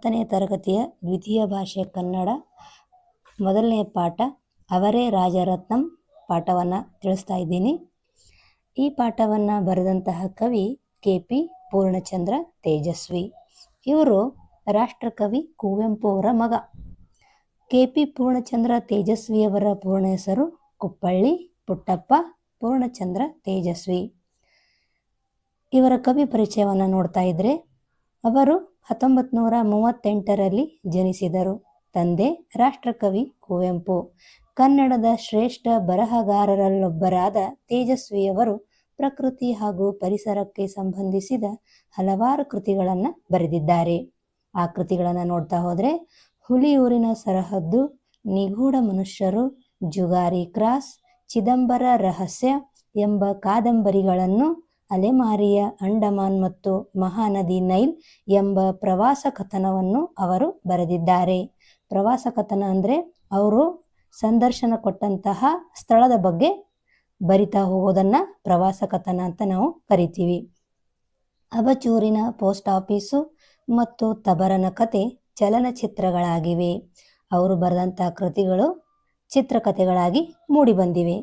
10ನೇ ತರಗತಿಯ ದ್ವಿತೀಯ ಭಾಷೆ ಕನ್ನಡ ಮೊದಲನೇ ಪಾಠ ಅವರೇ ರಾಜರತ್ನಂ ಪಾಠವನ್ನು ತಿಳಿಸ್ತಾ ಇದ್ದೀನಿ. ಈ ಪಾಠವನ್ನು ಬರೆದಂತಹ ಕವಿ KP ಪೂರ್ಣಚಂದ್ರ ತೇಜಸ್ವಿ. ಇವರು ರಾಷ್ಟ್ರಕವಿ ಕುವೆಂಪು ಅವರ ಮಗ. KP ಪೂರ್ಣಚಂದ್ರ ತೇಜಸ್ವಿಯವರ ಪೂರ್ಣ ಹೆಸರು ಕುಪ್ಪಳ್ಳಿ ಪುಟ್ಟಪ್ಪ ಪೂರ್ಣಚಂದ್ರ ತೇಜಸ್ವಿ. ಇವರ ಕವಿ ಪರಿಚಯವನ್ನು ನೋಡ್ತಾ ಇದ್ರೆ, ಅವರು 1938ರಲ್ಲಿ ಜನಿಸಿದರು. ತಂದೆ ರಾಷ್ಟ್ರಕವಿ ಕುವೆಂಪು. ಕನ್ನಡದ ಶ್ರೇಷ್ಠ ಬರಹಗಾರರಲ್ಲೊಬ್ಬರಾದ ತೇಜಸ್ವಿಯವರು ಪ್ರಕೃತಿ ಹಾಗೂ ಪರಿಸರಕ್ಕೆ ಸಂಬಂಧಿಸಿದ ಹಲವಾರು ಕೃತಿಗಳನ್ನು ಬರೆದಿದ್ದಾರೆ. ಆ ಕೃತಿಗಳನ್ನು ನೋಡ್ತಾ ಹೋದರೆ ಹುಲಿಯೂರಿನ ಸರಹದ್ದು, ನಿಗೂಢ ಮನುಷ್ಯರು, ಜುಗಾರಿ ಕ್ರಾಸ್, ಚಿದಂಬರ ರಹಸ್ಯ ಎಂಬ ಕಾದಂಬರಿಗಳನ್ನು, ಅಲೆಮಾರಿಯ ಅಂಡಮಾನ್ ಮತ್ತು ಮಹಾನದಿ ನೈಲ್ ಎಂಬ ಪ್ರವಾಸ ಕಥನವನ್ನು ಅವರು ಬರೆದಿದ್ದಾರೆ. ಪ್ರವಾಸ ಕಥನ ಅಂದರೆ ಅವರು ಸಂದರ್ಶನ ಕೊಟ್ಟಂತಹ ಸ್ಥಳದ ಬಗ್ಗೆ ಬರಿತಾ ಹೋಗೋದನ್ನು ಪ್ರವಾಸ ಕಥನ ಅಂತ ನಾವು ಕರಿತೀವಿ. ಅಬಚೂರಿನ ಪೋಸ್ಟ್ ಆಫೀಸು ಮತ್ತು ತಬರನ ಕತೆ ಚಲನಚಿತ್ರಗಳಾಗಿವೆ. ಅವರು ಬರೆದಂಥ ಕೃತಿಗಳು ಚಿತ್ರಕಥೆಗಳಾಗಿ ಮೂಡಿಬಂದಿವೆ.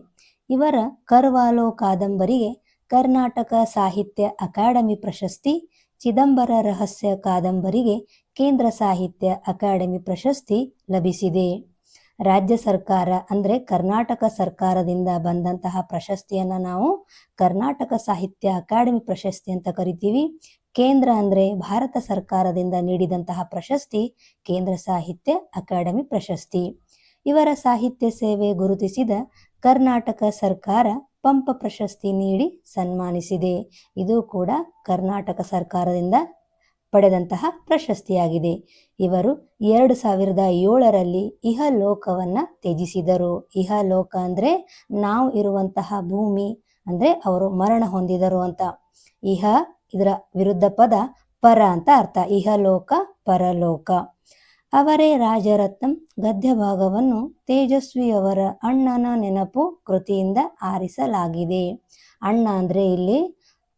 ಇವರ ಕರ್ವಾಲೋ ಕಾದಂಬರಿಗೆ ಕರ್ನಾಟಕ ಸಾಹಿತ್ಯ ಅಕಾಡೆಮಿ ಪ್ರಶಸ್ತಿ, ಚಿದಂಬರ ರಹಸ್ಯ ಕಾದಂಬರಿಗೆ ಕೇಂದ್ರ ಸಾಹಿತ್ಯ ಅಕಾಡೆಮಿ ಪ್ರಶಸ್ತಿ ಲಭಿಸಿದೆ. ರಾಜ್ಯ ಸರ್ಕಾರ ಅಂದರೆ ಕರ್ನಾಟಕ ಸರ್ಕಾರದಿಂದ ಬಂದಂತಹ ಪ್ರಶಸ್ತಿಯನ್ನು ನಾವು ಕರ್ನಾಟಕ ಸಾಹಿತ್ಯ ಅಕಾಡೆಮಿ ಪ್ರಶಸ್ತಿ ಅಂತ ಕರಿತೀವಿ. ಕೇಂದ್ರ ಅಂದರೆ ಭಾರತ ಸರ್ಕಾರದಿಂದ ನೀಡಿದಂತಹ ಪ್ರಶಸ್ತಿ ಕೇಂದ್ರ ಸಾಹಿತ್ಯ ಅಕಾಡೆಮಿ ಪ್ರಶಸ್ತಿ. ಇವರ ಸಾಹಿತ್ಯ ಸೇವೆ ಗುರುತಿಸಿದ ಕರ್ನಾಟಕ ಸರ್ಕಾರ ಪಂಪ ಪ್ರಶಸ್ತಿ ನೀಡಿ ಸನ್ಮಾನಿಸಿದೆ. ಇದು ಕೂಡ ಕರ್ನಾಟಕ ಸರ್ಕಾರದಿಂದ ಪಡೆದಂತಹ ಪ್ರಶಸ್ತಿಯಾಗಿದೆ. ಇವರು 2007ರಲ್ಲಿ ಇಹಲೋಕವನ್ನು ತ್ಯಜಿಸಿದರು. ಇಹಲೋಕ ಅಂದರೆ ನಾವು ಇರುವಂತಹ ಭೂಮಿ ಅಂದರೆ ಅವರು ಮರಣ ಹೊಂದಿದರು ಅಂತ. ಇಹ ಇದರ ವಿರುದ್ಧ ಪದ ಪರ ಅಂತ ಅರ್ಥ. ಇಹಲೋಕ ಪರಲೋಕ. ಅವರೇ ರಾಜರತ್ನಂ ಗದ್ಯ ಭಾಗವನ್ನು ತೇಜಸ್ವಿಯವರ ಅಣ್ಣನ ನೆನಪು ಕೃತಿಯಿಂದ ಆರಿಸಲಾಗಿದೆ. ಅಣ್ಣ ಅಂದರೆ ಇಲ್ಲಿ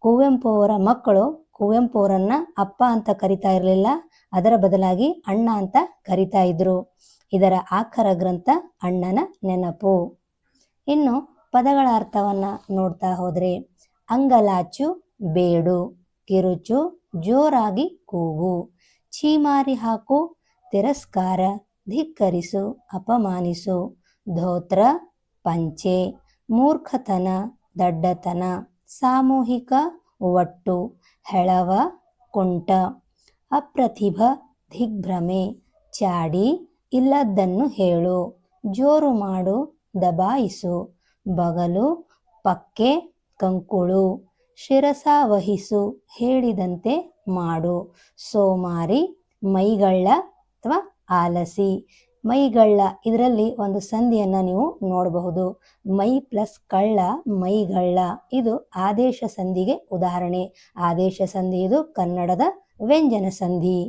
ಕುವೆಂಪು ಅವರ ಮಕ್ಕಳು ಕುವೆಂಪು ಅವರನ್ನ ಅಪ್ಪ ಅಂತ ಕರಿತಾ ಇರಲಿಲ್ಲ, ಅದರ ಬದಲಾಗಿ ಅಣ್ಣ ಅಂತ ಕರಿತಾ ಇದ್ರು. ಇದರ ಆಖರ ಗ್ರಂಥ ಅಣ್ಣನ ನೆನಪು. ಇನ್ನು ಪದಗಳ ಅರ್ಥವನ್ನ ನೋಡ್ತಾ ಹೋದ್ರೆ, ಅಂಗಲಾಚು ಬೇಡು, ಕಿರುಚು ಜೋರಾಗಿ ಕೂಗು, ಛೀಮಾರಿ ಹಾಕು ತಿರಸ್ಕಾರ, ಧಿಕ್ಕರಿಸು ಅಪಮಾನಿಸು, ಧೋತ್ರ ಪಂಚೆ, ಮೂರ್ಖತನ ದಡ್ಡತನ, ಸಾಮೂಹಿಕ ಒಟ್ಟು, ಹೆಳವ ಕುಂಟ, ಅಪ್ರತಿಭ ದಿಗ್ಭ್ರಮೆ, ಚಾಡಿ ಇಲ್ಲದ್ದನ್ನು ಹೇಳು, ಜೋರು ಮಾಡು ದಬಾಯಿಸು, ಬಗಲು ಪಕ್ಕೆ ಕಂಕುಳು, ಶಿರಸ ವಹಿಸು ಹೇಳಿದಂತೆ ಮಾಡು, ಸೋಮಾರಿ ಮೈಗಳ್ಳ ಅಥವಾ ಆಲಸಿ. ಮೈಗಳ್ಳ ಇದರಲ್ಲಿ ಒಂದು ಸಂಧಿಯನ್ನು ನೀವು ನೋಡಬಹುದು. ಮೈ ಪ್ಲಸ್ ಕಳ್ಳ ಮೈಗಳ್ಳ, ಇದು ಆದೇಶ ಸಂಧಿಗೆ ಉದಾಹರಣೆ. ಆದೇಶ ಸಂಧಿ ಇದು ಕನ್ನಡದ ವ್ಯಂಜನ ಸಂಧಿ.